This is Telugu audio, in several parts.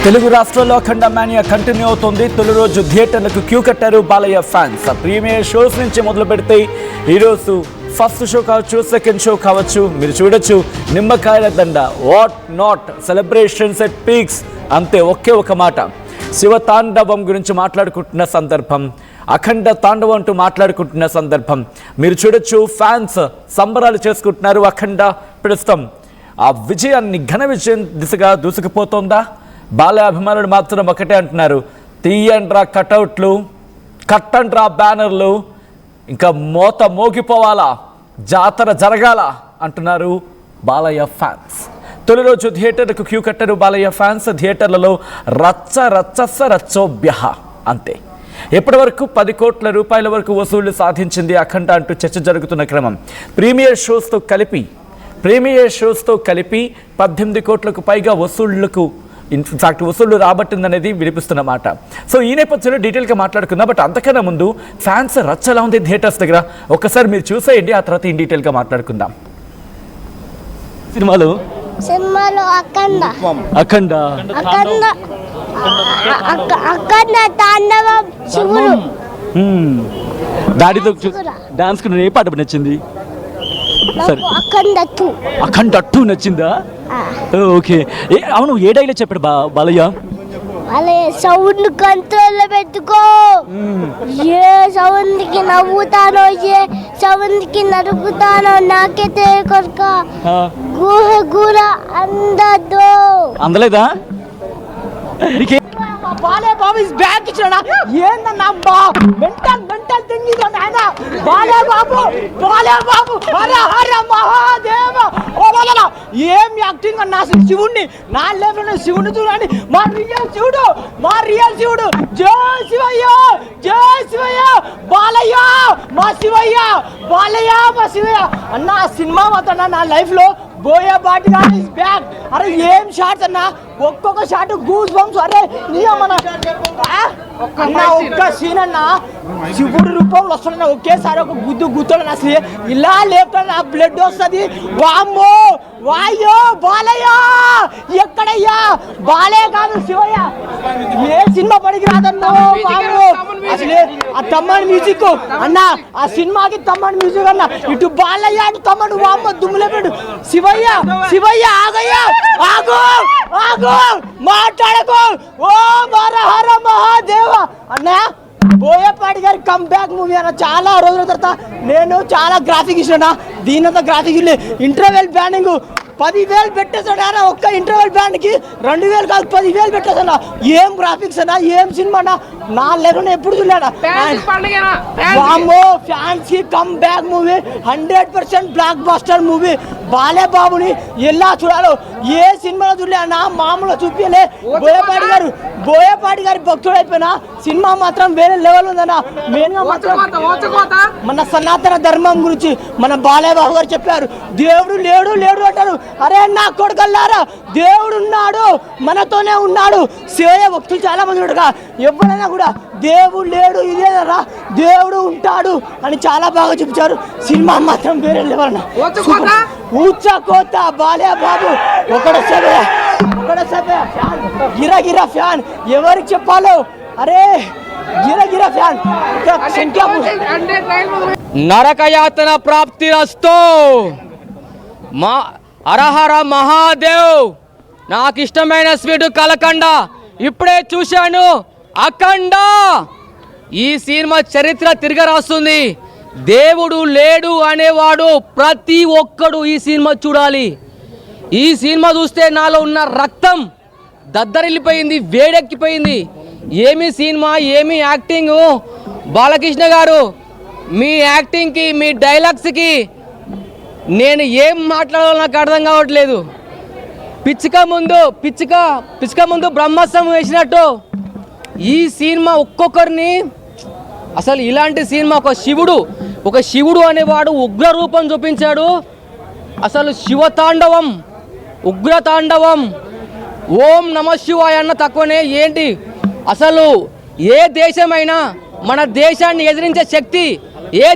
తెలుగు రాష్ట్రాల్లో అఖండ మానియా కంటిన్యూ అవుతుంది. తొలి రోజు థియేటర్లకు క్యూ కట్టారు బాలయ్య ఫ్యాన్స్. ప్రీమియర్ షోస్ నుంచి మొదలు పెడితే ఈరోజు ఫస్ట్ షో కావచ్చు, సెకండ్ షో కావచ్చు, మీరు చూడొచ్చు నిమ్మకాయల దండ, what not, celebrations at peaks. అంతే, ఒకే ఒక మాట, శివ తాండవం గురించి మాట్లాడుకుంటున్న సందర్భం, అఖండ తాండవం అంటూ మాట్లాడుకుంటున్న సందర్భం. మీరు చూడొచ్చు ఫ్యాన్స్ సంబరాలు చేసుకుంటున్నారు. అఖండ ప్రస్తుతం ఆ విజయాన్ని, ఘన విజయం దిశగా దూసుకుపోతోందా? బాలయ్య అభిమానులు మాత్రం ఒకటే అంటున్నారు, తీయండ్రా కటౌట్లు, కట్టండ్రా బ్యానర్లు, ఇంకా మోత మోగిపోవాలా, జాతర జరగాల అంటున్నారు బాలయ్య ఫ్యాన్స్. తొలి రోజు థియేటర్కు క్యూ కట్టారు బాలయ్య ఫ్యాన్స్. థియేటర్లలో రచ్చ రచ్చస రచ్చోభ్య. అంతే, ఎప్పటి వరకు 10 కోట్ల రూపాయల వరకు వసూళ్లు సాధించింది అఖండ అంటూ చర్చ జరుగుతున్న క్రమం. ప్రీమియర్ షోస్తో కలిపి 18 కోట్లకు పైగా వసూళ్లు రాబట్టిందనేది వినిపిస్తున్న మాట. సో ఈ నేపథ్యంలో డీటెయిల్గా మాట్లాడుకుందాం. బట్ అంతకన్నా ముందు ఫ్యాన్స్ రచ్చ ఎలా ఉంది థియేటర్స్ దగ్గర ఒక్కసారి మీరు చూసేయండి, ఆ తర్వాత ఇన్ డీటెయిల్గా మాట్లాడుకుందాం. సినిమాలో అఖండ తాండవం శివుడు దాడితో డాన్స్ ఏ పాట నచ్చింది? అఖండ 2 నచ్చిందా? ఓకే, అవును, ఏ డైలాగ్ చెప్పాడు బాలయ్య? సౌండ్ కంట్రోల్ పెట్టుకో, ఏ సౌండ్ కి నవ్వుతానో ఏ సౌండ్ కి నరుకుతానో నాకే తెలియక గుహ అందలేదా? బాలయ్య బాబు ఇస్ బ్యాక్ ఇచ్చాడా? ఏందన్నా మెంటల్ థింగ్ ఇది నాయన. బాలయ్య బాబు హర హర మహాదేవ. ఓలా ఏం యాక్టింగ్ అన్నా, అసలు శివుణ్ణి నా లెవెల్ శివుని చూడండి, మా రియల్ శివుడు. జై శివయ్య, బాలయ్య మా శివయ్య, అన్న సినిమా మాత్రం నా లైఫ్ లో బోయే బాటిగా ఇస్ బ్యాక్. అరే ఏం షాట్స్ అన్నా, ఒక్కొక్క షాట్ గూస్ బంప్స్. అరే మన ఒక్క సీన్ అన్నా శివుడు రూపంలో వస్తున్నా, ఒకేసారి ఒక గుద్దుడు అసలు ఇలా లేపుతా బ్లడ్ వస్తుంది. వామ్మో వాయ్యో బాలయ్య ఎక్కడయ్యా? బాలయ్య కాదు శివయ్య, ఏ సినిమా పడికి రాదన్నా బాబు. అసలు ఆ తమ్మని మ్యూజిక్ అన్న, ఆ సినిమాకి తమ్మని మ్యూజిక్ అన్న, ఇటు బాలయ్య అటు తమ్మడు. వామ్మ దుమ్ములేపెట్టు. శివయ్య ఆగయ్యా, ఆగు మాట్లాడకు. ఓ హర మహాదేవ. అన్న బోయపాటి గారి కమ్ బ్యాక్ మూవీ అన్న, చాలా రోజుల తర్వాత నేను చాలా గ్రాఫిక్ ఇచ్చిన. దీనంతా గ్రాఫిక్ ఇంటర్వెల్ బ్యాండింగ్ 10,000 పెట్టేసాడు అన్న. ఒక్క ఇంటర్వెల్ బ్యాండ్ కి 2,000 కాదు 10,000 పెట్టేసాడు. ఏం గ్రాఫిక్స్ అన్నా, ఏం సినిమా అన్నా, నా లేకుండా ఎప్పుడు చూడలేడా? ఫ్యాన్స్ కి come back movie, 100% block buster movie. Balayya బాబుని ఎలా చూడాలో ఏ సినిమాలో చూడలేనా, మామూలుగా చూపించలే. బోయపాటి గారి భక్తుడు అయిపోయినా సినిమా మాత్రం వేరే లెవెల్ ఉందన్న. మెయిన్ గా మాత్రం మన సనాతన ధర్మం గురించి మన బాలయ్య బాబు గారు చెప్పారు. దేవుడు లేడు అంటారు. అరే నా కొడుకల్లారా, దేవుడు ఉన్నాడు, మనతోనే ఉన్నాడు. శివయ్య భక్తులు చాలా మంది ఉండగా ఎవరైనా కూడా దేవుడు లేడు, ఇదేనరా దేవుడు ఉంటాడు అని చాలా బాగా చూపించారు. సినిమా మాత్రం వేరే లెవెల్. ఊచకోత బాలయ్య బాబు ఒకటే గిరా ఫ్యాన్. ఎవరికి చెప్పాలో, అరే గిరా ఫ్యాన్. నరకయాతన ప్రాప్తి రస్తో మా హరహర మహాదేవ్. నాకు ఇష్టమైన స్వీట్ కలకండ ఇప్పుడే చూశాను. అఖండ ఈ సినిమా చరిత్ర తిరగరాస్తుంది. దేవుడు లేడు అనేవాడు ప్రతి ఒక్కడు ఈ సినిమా చూడాలి. ఈ సినిమా చూస్తే నాలో ఉన్న రక్తం దద్దరిల్లిపోయింది, వేడెక్కిపోయింది. ఏమి సినిమా, ఏమి యాక్టింగ్. బాలకృష్ణ గారు, మీ యాక్టింగ్కి, మీ డైలాగ్స్కి నేను ఏం మాట్లాడాలో నాకు అర్థం కావట్లేదు. పిచ్చుక ముందు బ్రహ్మాస్త్రం వేసినట్టు ఈ సినిమా ఒక్కొక్కరిని, అసలు ఇలాంటి సినిమా ఒక శివుడు అనేవాడు ఉగ్ర రూపం చూపించాడు. అసలు శివతాండవం, ఉగ్రతాండవం. ఓం నమ శివాయ అన్న తక్కువనే ఏంటి? అసలు ఏ దేశమైనా మన దేశాన్ని ఎదిరించే శక్తి ఏ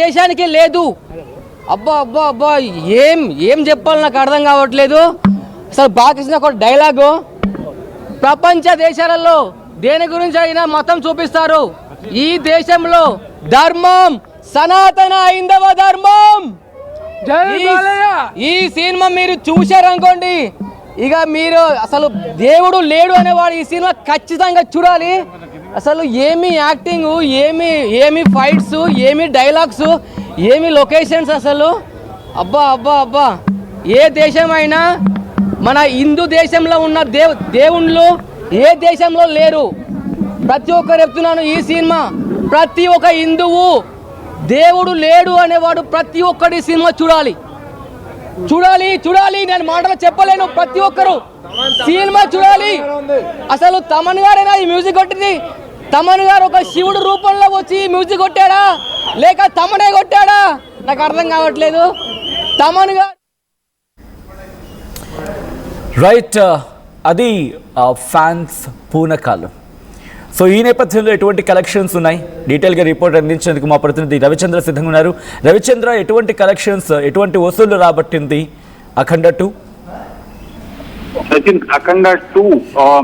దేశానికి లేదు. అబ్బా ఏం చెప్పాలి నాకు అర్థం కావట్లేదు. అసలు బాలకృష్ణ ఒక డైలాగు, ప్రపంచ దేశాలలో దేని గురించి అయినా మతం చూపిస్తారు. ఈ దేశంలో ధర్మం సనాతన హైందవ ధర్మం. ఈ సినిమా మీరు చూశారనుకోండి, ఇక మీరు అసలు దేవుడు లేడు అనేవాడు ఈ సినిమా ఖచ్చితంగా చూడాలి. అసలు ఏమి యాక్టింగ్, ఏమి ఫైట్స్, ఏమి డైలాగ్స్, ఏమి లొకేషన్స్, అసలు అబ్బా అబ్బా అబ్బా. ఏ దేశమైనా మన హిందూ దేశంలో ఉన్న దేవుళ్ళు ఏ దేశంలో లేరు. ప్రతి ఒక్కరు చెప్తున్నాను, ఈ సినిమా ప్రతి ఒక్క హిందువు దేవుడు లేడు అనేవాడు ప్రతి ఒక్కటి సినిమా చూడాలి చూడాలి చూడాలి. నేను మాటలు చెప్పలేను, ప్రతి ఒక్కరు సినిమా చూడాలి. అసలు తమన్ గారేనా ఈ మ్యూజిక్ కొట్టింది? తమన్ గారు ఒక శివుడు రూపంలో వచ్చి మ్యూజిక్ కొట్టాడా లేక తమనే కొట్టాడా నాకు అర్థం కావట్లేదు. తమన్ గారు రైట్, అది ఫ్యాన్స్ పూనకాలు. సో ఈ నేపథ్యంలో ఎటువంటి కలెక్షన్స్ ఉన్నాయి, డీటెయిల్గా రిపోర్ట్ అందించేందుకు మా ప్రతినిధి రవిచంద్ర సిద్ధంగా ఉన్నారు. రవిచంద్ర, ఎటువంటి కలెక్షన్స్, ఎటువంటి వసూళ్లు రాబట్టింది అఖండ 2? సచిన్, అఖండ 2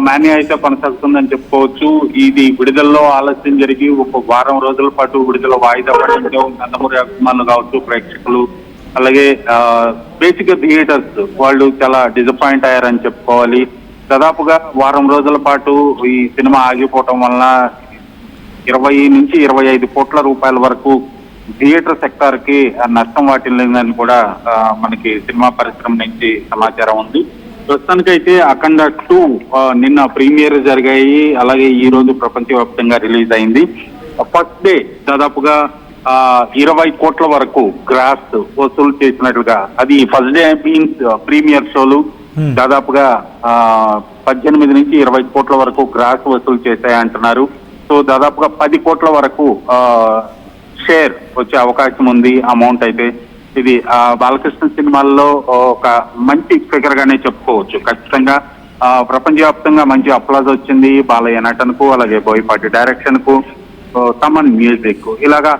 మాన్యా అయితే కొనసాగుతుందని చెప్పుకోవచ్చు. ఇది విడుదలలో ఆలస్యం జరిగి ఒక వారం రోజుల పాటు విడుదల వాయిదా పడడంతో నందమూరి అభిమానులు కావచ్చు, ప్రేక్షకులు, అలాగే బేసిక్ గా థియేటర్స్ వాళ్ళు చాలా డిసప్పాయింట్ అయ్యారని చెప్పుకోవాలి. దాదాపుగా వారం రోజుల పాటు ఈ సినిమా ఆగిపోవటం వలన 20 నుంచి 25 కోట్ల రూపాయల వరకు థియేటర్ సెక్టార్ కి నష్టం వాటిల్లిందని కూడా మనకి సినిమా పరిశ్రమ నుంచి సమాచారం ఉంది. ప్రస్తుతానికైతే అఖండ 2 నిన్న ప్రీమియర్ జరిగాయి, అలాగే ఈ రోజు ప్రపంచవ్యాప్తంగా రిలీజ్ అయింది. ఫస్ట్ డే దాదాపుగా 20 కోట్ల వరకు గ్రాస్ వసూలు చేసినట్లుగా, అది ఫస్ట్ డే మీన్స్ ప్రీమియర్ షోలు దాదాపుగా 18 నుంచి 20 కోట్ల వరకు గ్రాస్ వసూలు చేశాయంటున్నారు. సో దాదాపుగా 10 కోట్ల వరకు షేర్ వచ్చే అవకాశం ఉంది అమౌంట్ అయితే. ఇది బాలకృష్ణ సినిమాల్లో ఒక మంచి ఫిగర్ గానే చెప్పుకోవచ్చు. ఖచ్చితంగా ప్రపంచవ్యాప్తంగా మంచి అప్లాజ్ వచ్చింది బాలయ్య నటనకు, అలాగే బోయపాటి డైరెక్షన్ కు, తమన్ మ్యూజిక్, ఇలాగా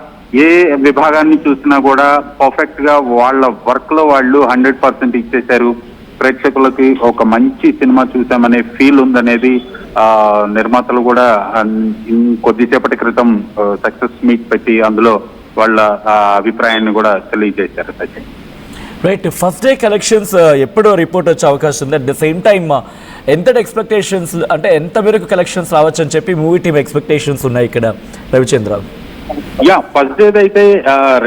ఏ విభాగాన్ని చూసినా కూడా పర్ఫెక్ట్ గా వాళ్ళ వర్క్ లో వాళ్ళు 100% ఇచ్చేశారు. ప్రేక్షకులకి ఒక మంచి సినిమా చూసామనే ఫీల్ ఉందనేది నిర్మాతలు కూడా కొద్దిసేపటి క్రితం సక్సెస్ మీట్ పెట్టి అందులో వాళ్ళ అభిప్రాయాన్ని కూడా తెలియజేశారు. Sachin, right, first day collections ఎప్పుడో రిపోర్ట్ వచ్చే అవకాశం ఉంది. అట్ ద సేమ్ టైమ్ ఎంత ఎక్స్పెక్టేషన్స్, అంటే ఎంత మేరకు కలెక్షన్స్ రావచ్చు అని చెప్పి మూవీ టీమ్ ఎక్స్పెక్టేషన్స్ ఉన్నాయి ఇక్కడ రవిచంద్ర? ఫస్ట్ డే అయితే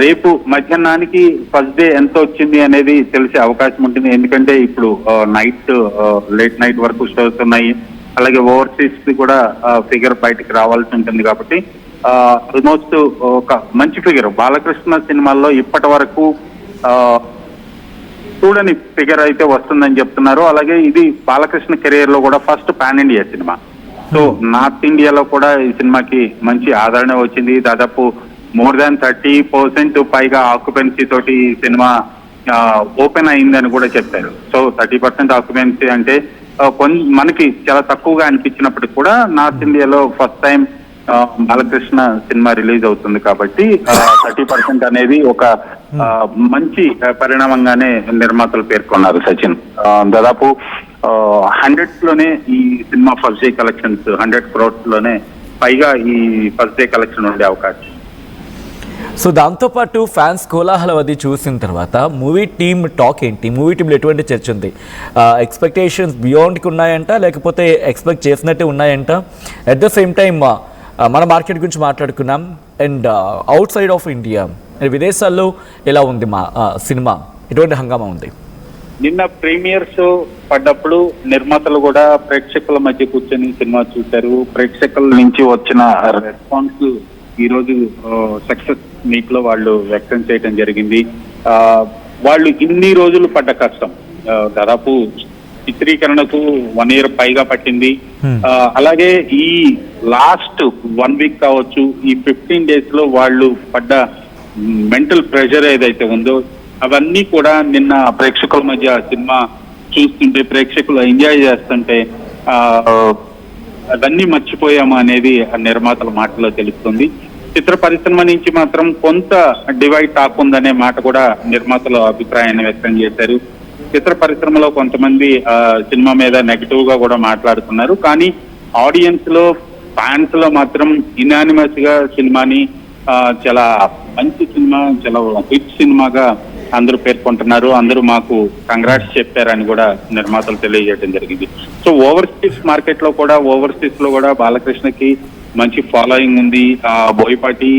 రేపు మధ్యాహ్నానికి ఫస్ట్ డే ఎంత వచ్చింది అనేది తెలిసే అవకాశం ఉంటుంది. ఎందుకంటే ఇప్పుడు లేట్ నైట్ వరకు షోస్ ఉన్నాయి, అలాగే ఓవర్సీస్ కూడా ఫిగర్ బయటికి రావాల్సి ఉంటుంది. కాబట్టి ఆల్మోస్ట్ ఒక మంచి ఫిగర్ బాలకృష్ణ సినిమాల్లో ఇప్పటి వరకు చూడని ఫిగర్ అయితే వస్తుందని చెప్తున్నారు. అలాగే ఇది బాలకృష్ణ కెరీర్ లో కూడా first pan India cinema. So north ఇండియాలో కూడా ఈ సినిమాకి మంచి ఆదరణ వచ్చింది. దాదాపు మోర్ దాన్ 30% పైగా ఆక్యుపెన్సీ తోటి ఈ సినిమా ఓపెన్ అయిందని కూడా చెప్పారు. సో 30% ఆక్యుపెన్సీ అంటే మనకి చాలా తక్కువగా అనిపించినప్పటికీ కూడా నార్త్ ఇండియాలో first time Balakrishna cinema release అవుతుంది కాబట్టి 30% అనేది ఒక మంచి పరిణామంగానే నిర్మాతలు పేర్కొన్నారు. సచిన్, దాదాపు 100 లోనే ఈ cinema first day collections 100 crores లోనే పైగా ఈ ఫస్ట్ డే కలెక్షన్ ఉండే అవకాశం. సో దాంతోపాటు ఫ్యాన్స్ కోలాహలం అది చూసిన తర్వాత మూవీ టీమ్ టాక్ ఏంటి? మూవీ టీంలో ఎటువంటి చర్చ ఉంది? ఎక్స్పెక్టేషన్స్ బియాండ్కి ఉన్నాయంట, లేకపోతే ఎక్స్పెక్ట్ చేసినట్టే ఉన్నాయంట? అట్ ద సేమ్ టైమ్ మన మార్కెట్ గురించి మాట్లాడుకున్నాం, and out side of India విదేశాల్లో ఎలా ఉంది మా సినిమా? ఎటువంటి హంగామా ఉంది? నిన్న ప్రీమియర్ షో పడ్డప్పుడు నిర్మాతలు కూడా ప్రేక్షకుల మధ్య కూర్చొని సినిమా చూశారు. ప్రేక్షకుల నుంచి వచ్చిన రెస్పాన్స్ ఈ రోజు సక్సెస్ మీట్ లో వాళ్ళు వ్యక్తం చేయడం జరిగింది. వాళ్ళు ఇన్ని రోజులు పడ్డ కష్టం, దాదాపు చిత్రీకరణకు 1 year పైగా పట్టింది. అలాగే ఈ లాస్ట్ 1 week కావచ్చు, ఈ 15 days లో వాళ్ళు పడ్డ మెంటల్ ప్రెషర్ ఏదైతే ఉందో అవన్నీ కూడా నిన్న ప్రేక్షకుల మధ్య సినిమా చూస్తుంటే, ప్రేక్షకులు ఎంజాయ్ చేస్తుంటే అవన్నీ మర్చిపోయాము అనేది నిర్మాతల మాటలో తెలుస్తుంది. చిత్ర పరిశ్రమ నుంచి మాత్రం కొంత డివైడ్ టాక్ ఉందనే మాట కూడా నిర్మాతలు అభిప్రాయాన్ని వ్యక్తం చేశారు. చిత్ర పరిశ్రమలో కొంతమంది సినిమా మీద నెగిటివ్ గా కూడా మాట్లాడుతున్నారు. కానీ ఆడియన్స్ లో, ఫ్యాన్స్ లో మాత్రం ఇనానిమస్ గా సినిమాని చాలా మంచి సినిమా, చాలా హిట్ సినిమాగా అందరూ పేర్కొంటున్నారు. అందరూ మాకు కంగ్రాట్స్ చెప్పారని కూడా నిర్మాతలు తెలియజేయడం జరిగింది. సో ఓవర్సీస్ మార్కెట్ లో కూడా, ఓవర్సీస్ లో కూడా బాలకృష్ణకి మంచి ఫాలోయింగ్ ఉంది. బోయపాటి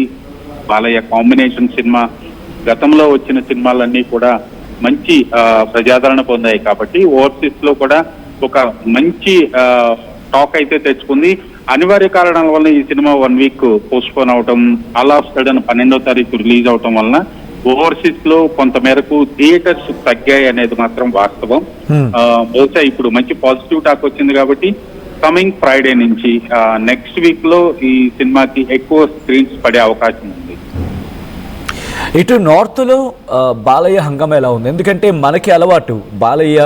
బాలయ్య కాంబినేషన్ సినిమా, గతంలో వచ్చిన సినిమాలన్నీ కూడా మంచి ప్రజాదరణ పొందాయి. కాబట్టి ఓవర్సీస్ లో కూడా ఒక మంచి టాక్ అయితే తెచ్చుకుంది. అనివార్య కారణాల వల్ల ఈ సినిమా 1 వీక్ పోస్ట్ పోన్ అవటం, ఆల్ ఆఫ్ సడన్ 12వ తారీఖు రిలీజ్ అవటం వలన ఓవర్సీస్ లో కొంత మేరకు థియేటర్స్ తగ్గాయి అనేది మాత్రం వాస్తవం. బహుశా ఇప్పుడు మంచి పాజిటివ్ టాక్ వచ్చింది కాబట్టి కమింగ్ ఫ్రైడే నుంచి నెక్స్ట్ వీక్ లో ఈ సినిమాకి ఎక్కువ స్క్రీన్స్ పడే అవకాశం ఉంది. ఇటు నార్త్లో బాలయ్య హంగమ ఎలా ఉంది? ఎందుకంటే మనకి అలవాటు బాలయ్య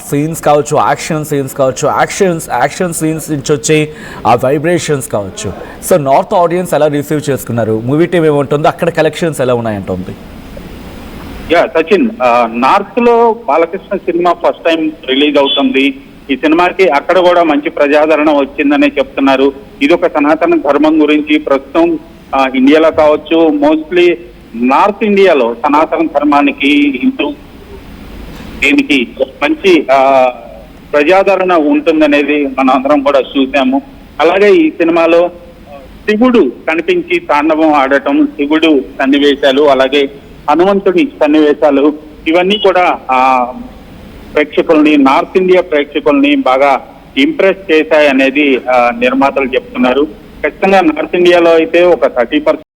సీన్స్ కావచ్చు, యాక్షన్ సీన్స్ కావచ్చు, యాక్షన్ సీన్స్ నుంచి వచ్చే ఆ వైబ్రేషన్స్ కావచ్చు. సో నార్త్ ఆడియన్స్ ఎలా రిసీవ్ చేసుకున్నారు? మూవీ టీమ్ ఏముంటుంది, అక్కడ కలెక్షన్స్ ఎలా ఉన్నాయంటుంది? సచిన్, నార్త్ లో Balakrishna cinema first time release అవుతుంది. ఈ సినిమాకి అక్కడ కూడా మంచి ప్రజాదరణ వచ్చిందనే చెప్తున్నారు. ఇది ఒక సనాతన ధర్మం గురించి. ప్రస్తుతం ఇండియాలో కావచ్చు, మోస్ట్లీ నార్త్ ఇండియాలో సనాతన ధర్మానికి, హిందూ దీనికి మంచి ప్రజాదరణ ఉంటుందనేది మన అందరం కూడా చూసాము. అలాగే ఈ సినిమాలో శివుడు కనిపించి తాండవం ఆడటం, శివుడు సన్నివేశాలు, అలాగే హనుమంతుడి సన్నివేశాలు, ఇవన్నీ కూడా ప్రేక్షకుల్ని, నార్త్ ఇండియా ప్రేక్షకుల్ని బాగా ఇంప్రెస్ చేశాయనేది నిర్మాతలు చెప్తున్నారు. ఖచ్చితంగా నార్త్ ఇండియాలో అయితే ఒక 30%